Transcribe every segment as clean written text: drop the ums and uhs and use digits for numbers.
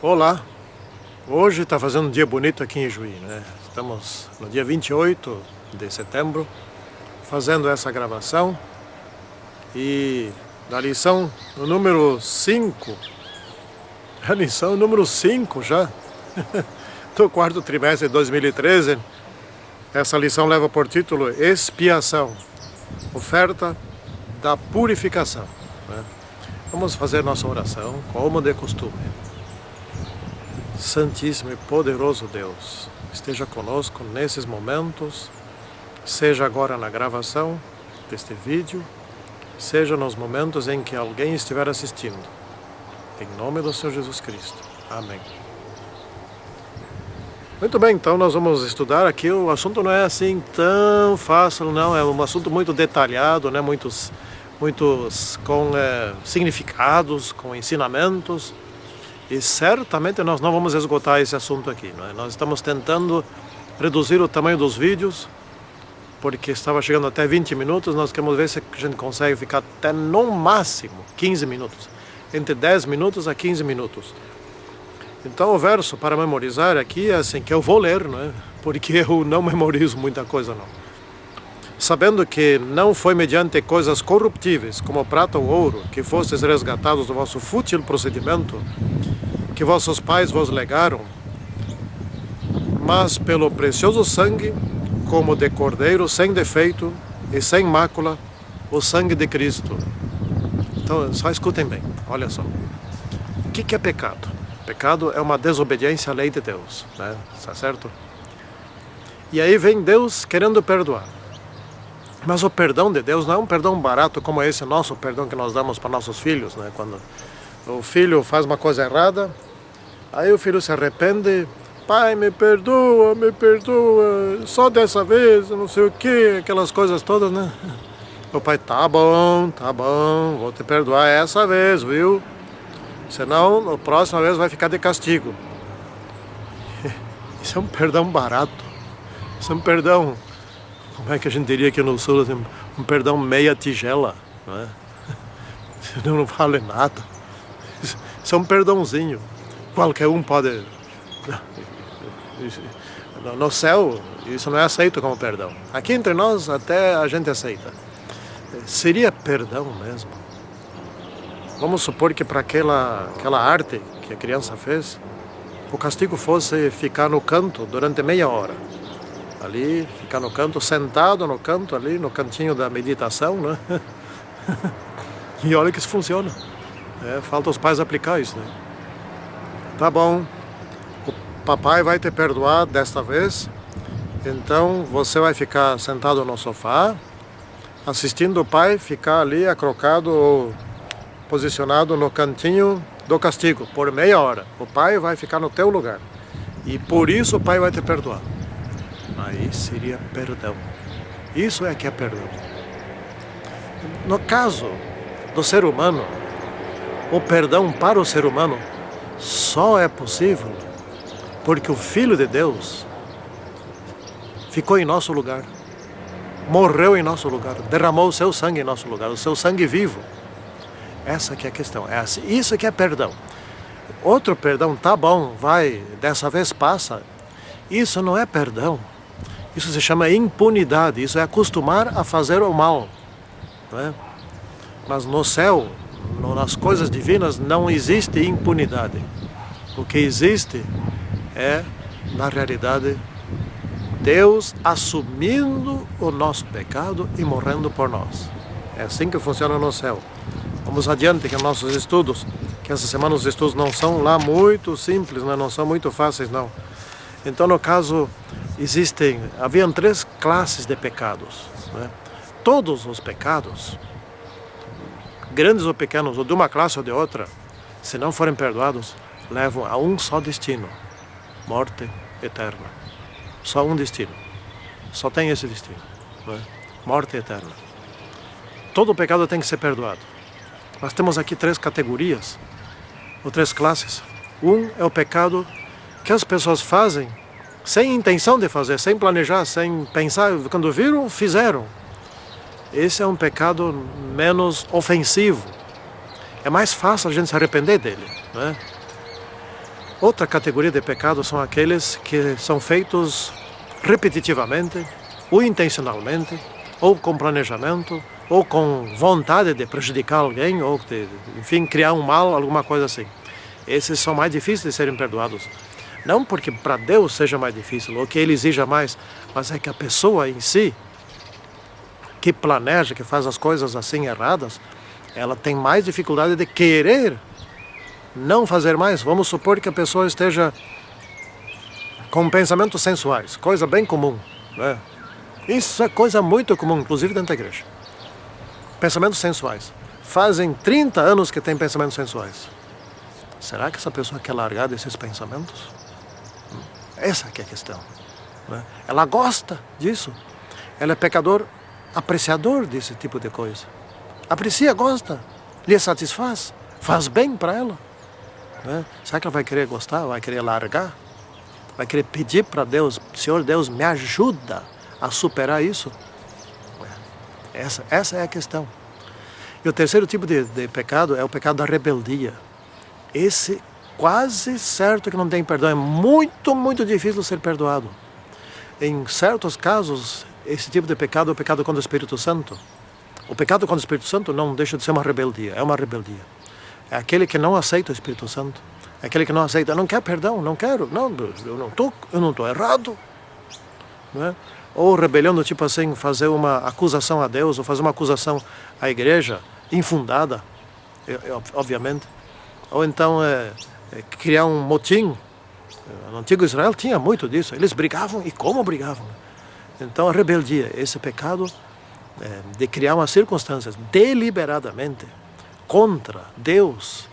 Olá, hoje está fazendo um dia bonito aqui em Juí, né? Estamos no dia 28 de setembro fazendo essa gravação e na lição no número 5, a lição número 5 já, do quarto trimestre de 2013, essa lição leva por título Expiação, oferta da purificação, né? Vamos fazer nossa oração como de costume. Santíssimo e poderoso Deus, esteja conosco nesses momentos, seja agora na gravação deste vídeo, seja nos momentos em que alguém estiver assistindo. Em nome do Senhor Jesus Cristo. Amém. Muito bem, então nós vamos estudar aqui. O assunto não é assim tão fácil, não. É um assunto muito detalhado, né? Muitos com significados, com ensinamentos. E certamente nós não vamos esgotar esse assunto aqui, não é? Nós estamos tentando reduzir o tamanho dos vídeos, porque estava chegando até 20 minutos, nós queremos ver se a gente consegue ficar até no máximo 15 minutos, entre 10 minutos a 15 minutos. Então o verso para memorizar aqui é assim, que eu vou ler, não é? Porque eu não memorizo muita coisa não. Sabendo que não foi mediante coisas corruptíveis, como prata ou ouro, que fostes resgatados do vosso fútil procedimento, que vossos pais vos legaram, mas pelo precioso sangue, como de cordeiro sem defeito e sem mácula, o sangue de Cristo. Então, só escutem bem, olha só. O que é pecado? Pecado é uma desobediência à lei de Deus, né? Está certo? E aí vem Deus querendo perdoar. Mas o perdão de Deus não é um perdão barato como esse nosso perdão que nós damos para nossos filhos, né? Quando o filho faz uma coisa errada, aí o filho se arrepende, pai, me perdoa, só dessa vez, não sei o que, aquelas coisas todas, né? O pai, tá bom, vou te perdoar essa vez, viu? Senão, na próxima vez vai ficar de castigo. Isso é um perdão barato, isso é um perdão, como é que a gente diria aqui no sul, assim, um perdão meia tigela, não é? Não vale nada. Isso é um perdãozinho. Qualquer um pode. No céu, isso não é aceito como perdão. Aqui entre nós, até a gente aceita. Seria perdão mesmo? Vamos supor que para aquela arte que a criança fez, o castigo fosse ficar no canto durante meia hora. Ali, ficar no canto, sentado no canto ali, no cantinho da meditação, né? E olha que isso funciona. Falta os pais aplicar isso, né? Tá bom, o papai vai te perdoar desta vez, então você vai ficar sentado no sofá, assistindo o pai ficar ali acrocado ou posicionado no cantinho do castigo, por meia hora. O pai vai ficar no teu lugar, e por isso o pai vai te perdoar. Aí seria perdão. Isso é que é perdão. No caso do ser humano, o perdão para o ser humano só é possível porque o Filho de Deus ficou em nosso lugar, morreu em nosso lugar, derramou o seu sangue em nosso lugar, o seu sangue vivo. Essa que é a questão, isso que é perdão. Outro perdão, tá bom, vai, dessa vez passa. Isso não é perdão. Isso se chama impunidade, isso é acostumar a fazer o mal, não é? Mas no céu, nas coisas divinas, não existe impunidade. O que existe é, na realidade, Deus assumindo o nosso pecado e morrendo por nós. É assim que funciona no céu. Vamos adiante que nossos estudos, que essa semana os estudos não são lá muito simples, né? Não são muito fáceis, não. Então, no caso, haviam 3 classes de pecados, né? Todos os pecados, grandes ou pequenos, ou de uma classe ou de outra, se não forem perdoados, levam a um só destino: morte eterna. Só um destino. Só tem esse destino, né? Morte eterna. Todo pecado tem que ser perdoado. Nós temos aqui 3 categorias, ou 3 classes. Um é o pecado que as pessoas fazem sem intenção de fazer, sem planejar, sem pensar. Quando viram, fizeram. Esse é um pecado menos ofensivo. É mais fácil a gente se arrepender dele, né? Outra categoria de pecados são aqueles que são feitos repetitivamente, ou intencionalmente, ou com planejamento, ou com vontade de prejudicar alguém, ou de, enfim, criar um mal, alguma coisa assim. Esses são mais difíceis de serem perdoados. Não porque para Deus seja mais difícil, ou que Ele exija mais, mas é que a pessoa em si, que planeja, que faz as coisas assim erradas, ela tem mais dificuldade de querer não fazer mais. Vamos supor que a pessoa esteja com pensamentos sensuais, coisa bem comum, né? Isso é coisa muito comum, inclusive dentro da igreja. Pensamentos sensuais. Fazem 30 anos que tem pensamentos sensuais. Será que essa pessoa quer largar desses pensamentos? Essa que é a questão, né? Ela gosta disso. Ela é pecador apreciador desse tipo de coisa. Aprecia, gosta, lhe satisfaz, faz bem para ela, né? Será que ela vai querer gostar, vai querer largar? Vai querer pedir para Deus, Senhor Deus, me ajuda a superar isso? Essa é a questão. E o terceiro tipo de pecado é o pecado da rebeldia. Esse quase certo que não tem perdão, é muito, muito difícil ser perdoado. Em certos casos, esse tipo de pecado é o pecado contra o Espírito Santo. O pecado contra o Espírito Santo não deixa de ser uma rebeldia, é uma rebeldia. É aquele que não aceita o Espírito Santo. É aquele que não aceita, não quer perdão, não quero, não, eu não estou errado. Né? Ou rebelião do tipo assim, fazer uma acusação a Deus, ou fazer uma acusação à igreja, infundada, obviamente. Ou então criar um motim. No antigo Israel tinha muito disso, eles brigavam, e como brigavam? Então a rebeldia, esse pecado de criar umas circunstâncias deliberadamente contra Deus,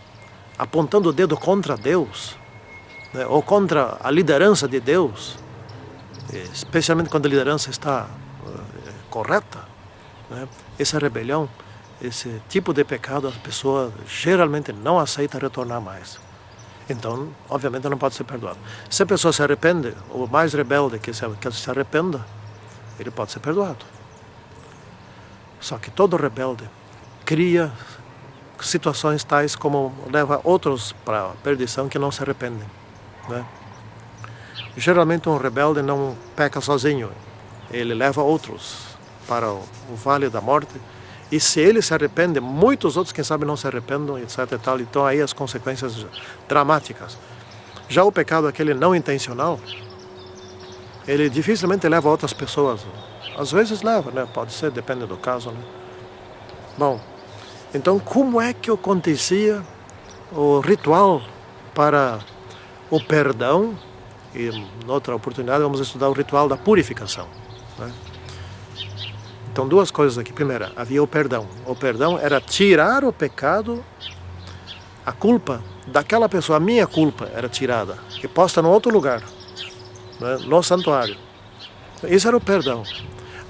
apontando o dedo contra Deus, né, ou contra a liderança de Deus, especialmente quando a liderança está correta, né, essa rebelião, esse tipo de pecado a pessoa geralmente não aceita retornar mais. Então, obviamente, não pode ser perdoado. Se a pessoa se arrepende, o mais rebelde que se arrependa, ele pode ser perdoado. Só que todo rebelde cria situações tais como leva outros para a perdição que não se arrependem, né? Geralmente um rebelde não peca sozinho, ele leva outros para o vale da morte, e se ele se arrepende, muitos outros, quem sabe, não se arrependam, etc. e tal. Então aí as consequências dramáticas. Já o pecado aquele não intencional, ele dificilmente leva outras pessoas. Às vezes leva, né? Pode ser, depende do caso, né? Bom, então como é que acontecia o ritual para o perdão? E em outra oportunidade vamos estudar o ritual da purificação, né? Então duas coisas aqui. Primeira, havia o perdão. O perdão era tirar o pecado, a culpa daquela pessoa, a minha culpa era tirada e posta em outro lugar, né? No santuário. Isso era o perdão.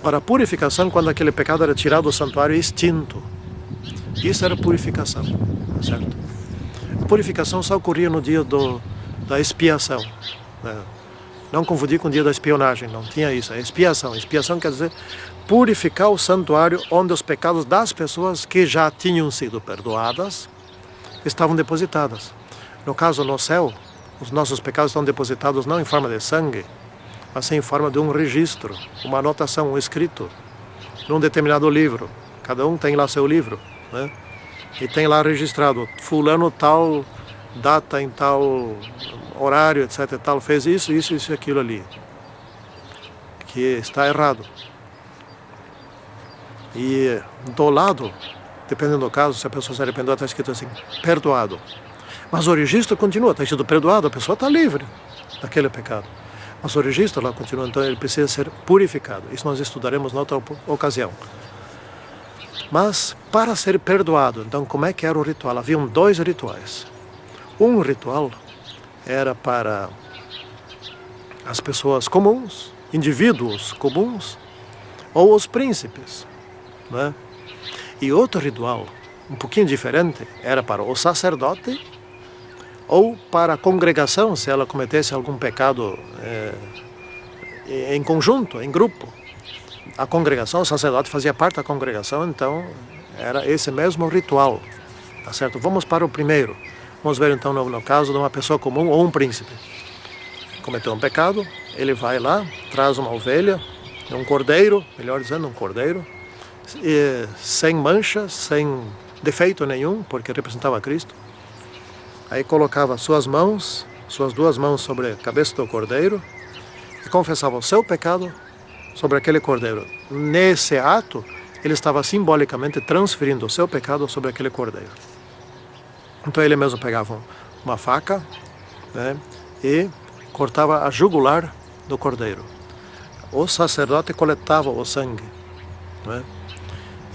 Para a purificação, quando aquele pecado era tirado do santuário e extinto. Isso era purificação, certo? A purificação só ocorria no dia da expiação, né? Não confundir com o dia da espionagem, não tinha isso. É expiação. Expiação quer dizer purificar o santuário onde os pecados das pessoas que já tinham sido perdoadas estavam depositadas. No caso, no céu, os nossos pecados estão depositados não em forma de sangue, mas sim em forma de um registro, uma anotação, um escrito, num determinado livro. Cada um tem lá seu livro, né? E tem lá registrado, fulano tal, data em tal horário, etc. tal, fez isso, isso, isso e aquilo ali, que está errado. E do lado, dependendo do caso, se a pessoa se arrependeu, está escrito assim, perdoado. Mas o registro continua, está escrito perdoado, a pessoa está livre daquele pecado. Mas o registro lá continua, então ele precisa ser purificado. Isso nós estudaremos noutra ocasião. Mas para ser perdoado, então como é que era o ritual? Haviam dois rituais. Um ritual era para as pessoas comuns, indivíduos comuns, ou os príncipes, né? E outro ritual, um pouquinho diferente, era para o sacerdote ou para a congregação, se ela cometesse algum pecado em conjunto, em grupo. A congregação, o sacerdote fazia parte da congregação, então era esse mesmo ritual, tá certo? Vamos para o primeiro, Vamos ver então no caso de uma pessoa comum ou um príncipe. Cometeu um pecado, ele vai lá, traz uma ovelha, um cordeiro, melhor dizendo, um cordeiro, sem mancha, sem defeito nenhum, porque representava Cristo. Aí colocava suas duas mãos sobre a cabeça do cordeiro e confessava o seu pecado sobre aquele cordeiro. Nesse ato, ele estava simbolicamente transferindo o seu pecado sobre aquele cordeiro. Então ele mesmo pegava uma faca, né, e cortava a jugular do cordeiro. O sacerdote coletava o sangue, né,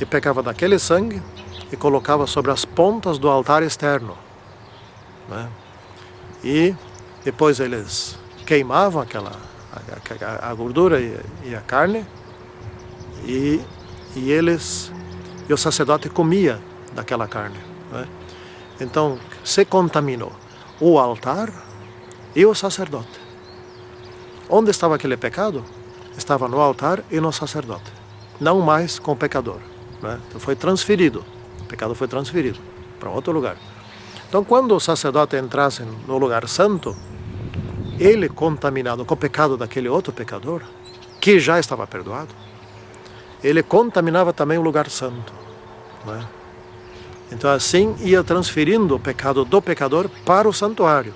e pegava daquele sangue e colocava sobre as pontas do altar externo, né, e depois eles queimavam a gordura e a carne e o sacerdote comia daquela carne, né. Então se contaminou o altar e o sacerdote. Onde estava aquele pecado? Estava no altar e no sacerdote, não mais com o pecador, né? Então foi transferido, o pecado foi transferido para outro lugar. Então quando o sacerdote entrasse no lugar santo, ele contaminado com o pecado daquele outro pecador, que já estava perdoado, ele contaminava também o lugar santo, né? Então assim ia transferindo o pecado do pecador para o santuário.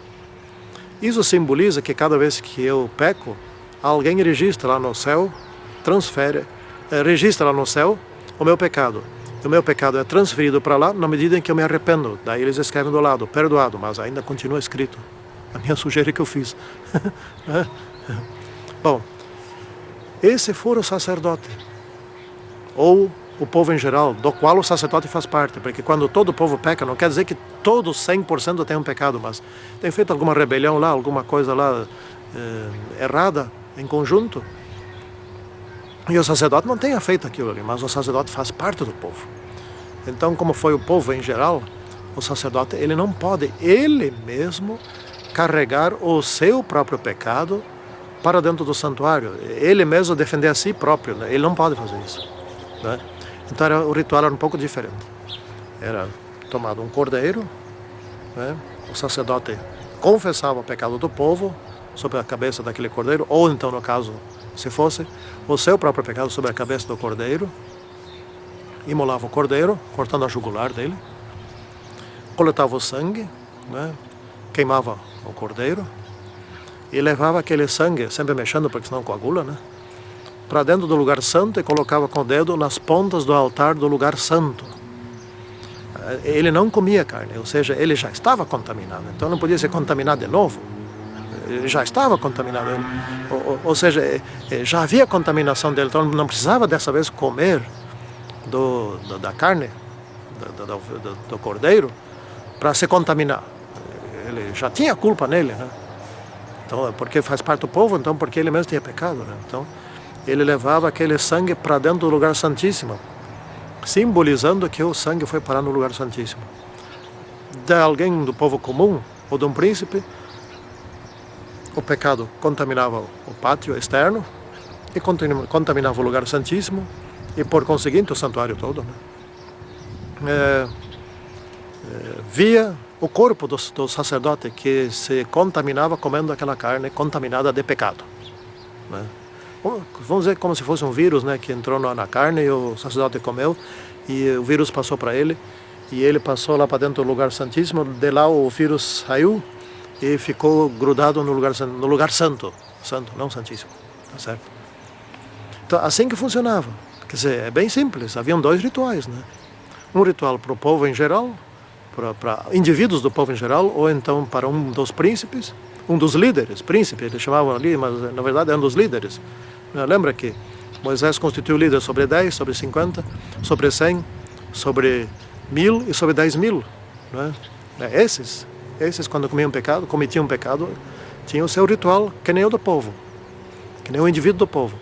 Isso simboliza que cada vez que eu peco, alguém registra lá no céu, registra lá no céu o meu pecado. E o meu pecado é transferido para lá na medida em que eu me arrependo. Daí eles escrevem do lado, perdoado, mas ainda continua escrito a minha sujeira que eu fiz. Bom, esse for o sacerdote, ou o povo em geral, do qual o sacerdote faz parte, porque quando todo o povo peca, não quer dizer que todos 100% têm um pecado, mas tem feito alguma rebelião lá, alguma coisa lá errada em conjunto, e o sacerdote não tenha feito aquilo ali, mas o sacerdote faz parte do povo. Então, como foi o povo em geral, o sacerdote ele não pode ele mesmo carregar o seu próprio pecado para dentro do santuário, ele mesmo defender a si próprio, né? Ele não pode fazer isso, né? Então o ritual era um pouco diferente. Era tomado um cordeiro, né? O sacerdote confessava o pecado do povo sobre a cabeça daquele cordeiro, ou então, no caso, se fosse o seu próprio pecado sobre a cabeça do cordeiro, imolava o cordeiro, cortando a jugular dele, coletava o sangue, né? Queimava o cordeiro e levava aquele sangue, sempre mexendo porque senão coagula, né? Para dentro do lugar santo e colocava com o dedo nas pontas do altar do lugar santo. Ele não comia carne, ou seja, ele já estava contaminado, então não podia se contaminar de novo. Ele já estava contaminado, ou seja, já havia contaminação dele, então não precisava dessa vez comer da carne do cordeiro para se contaminar. Ele já tinha culpa nele, né? Então, porque faz parte do povo, então porque ele mesmo tinha pecado, né? Então ele levava aquele sangue para dentro do lugar santíssimo, simbolizando que o sangue foi parar no lugar santíssimo. De alguém do povo comum ou de um príncipe, o pecado contaminava o pátio externo e contaminava o lugar santíssimo e por conseguinte o santuário todo, né? Via o corpo do sacerdote que se contaminava comendo aquela carne contaminada de pecado, né? Vamos dizer como se fosse um vírus, né, que entrou na carne e o sacerdote comeu e o vírus passou para ele e ele passou lá para dentro do lugar santíssimo, de lá o vírus saiu e ficou grudado no lugar santo, não santíssimo, tá certo? Então assim que funcionava, quer dizer, é bem simples, haviam dois rituais, né? Um ritual para o povo em geral, para indivíduos do povo em geral, ou então para um dos príncipes, um dos líderes, príncipe, eles chamavam ali, mas na verdade é um dos líderes. Lembra que Moisés constituiu líder sobre 10, sobre 50, sobre 100, sobre 1000 e sobre 10.000, né? Esses quando cometiam pecado, tinham o seu ritual, que nem o do povo, que nem o indivíduo do povo.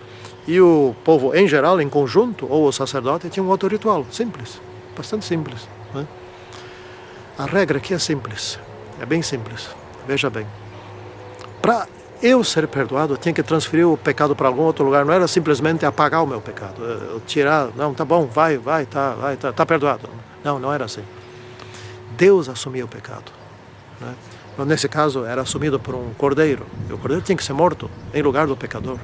E o povo em geral, em conjunto, ou o sacerdote, tinha um outro ritual, simples, bastante simples, né? A regra aqui é simples, é bem simples, veja bem. Para eu ser perdoado, eu tinha que transferir o pecado para algum outro lugar, não era simplesmente apagar o meu pecado, eu tirar, não, tá bom, tá perdoado. Não era assim. Deus assumia o pecado. né? Nesse caso era assumido por um cordeiro, e o cordeiro tinha que ser morto em lugar do pecador.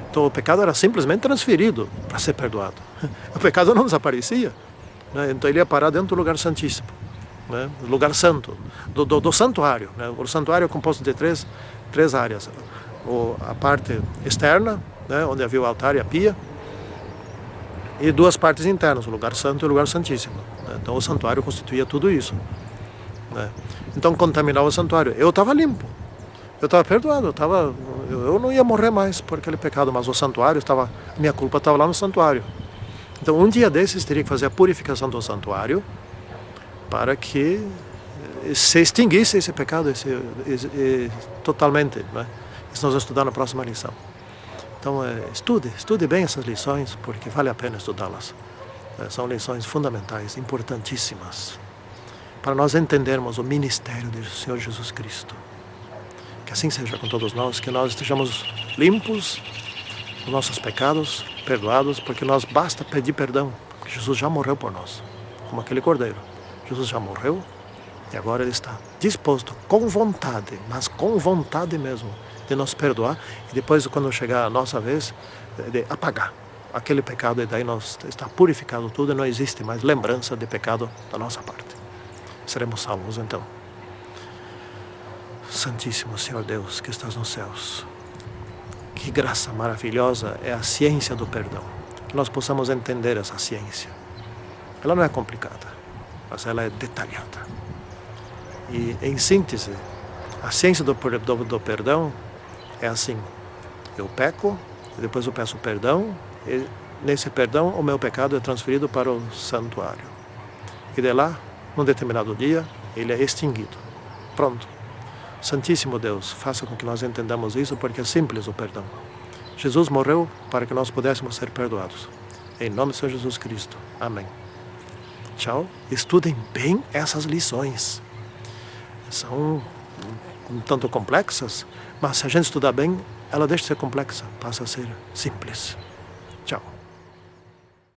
Então o pecado era simplesmente transferido para ser perdoado. O pecado não desaparecia, né? Então ele ia parar dentro do lugar santíssimo, né? Lugar santo, do santuário, né? O santuário é composto de três áreas. A parte externa, né? Onde havia o altar e a pia, e duas partes internas, o lugar santo e o lugar santíssimo, né? Então o santuário constituía tudo isso, né? Então contaminava o santuário. Eu estava limpo, eu estava perdoado, eu não ia morrer mais por aquele pecado, mas o santuário estava, minha culpa estava lá no santuário. Então um dia desses teria que fazer a purificação do santuário para que se extinguisse esse pecado totalmente, né? Isso nós vamos estudar na próxima lição. Então estude bem essas lições, porque vale a pena estudá-las. São lições fundamentais, importantíssimas, para nós entendermos o ministério do Senhor Jesus Cristo. Que assim seja com todos nós, que nós estejamos limpos dos nossos pecados, perdoados, porque nós basta pedir perdão, porque Jesus já morreu por nós, como aquele cordeiro. Jesus já morreu e agora Ele está disposto, com vontade, mas com vontade mesmo, de nos perdoar e depois, quando chegar a nossa vez, de apagar aquele pecado, e daí nós está purificado tudo e não existe mais lembrança de pecado da nossa parte. Seremos salvos então. Santíssimo Senhor Deus que estás nos céus, que graça maravilhosa é a ciência do perdão. Que nós possamos entender essa ciência. Ela não é complicada, mas ela é detalhada. E em síntese, a ciência do perdão é assim: eu peco, e depois eu peço perdão, e nesse perdão o meu pecado é transferido para o santuário. E de lá, num determinado dia, ele é extinguido. Pronto. Santíssimo Deus, faça com que nós entendamos isso, porque é simples o perdão. Jesus morreu para que nós pudéssemos ser perdoados. Em nome do Senhor Jesus Cristo. Amém. Tchau. Estudem bem essas lições. São um tanto complexas, mas se a gente estudar bem, ela deixa de ser complexa, passa a ser simples. Tchau.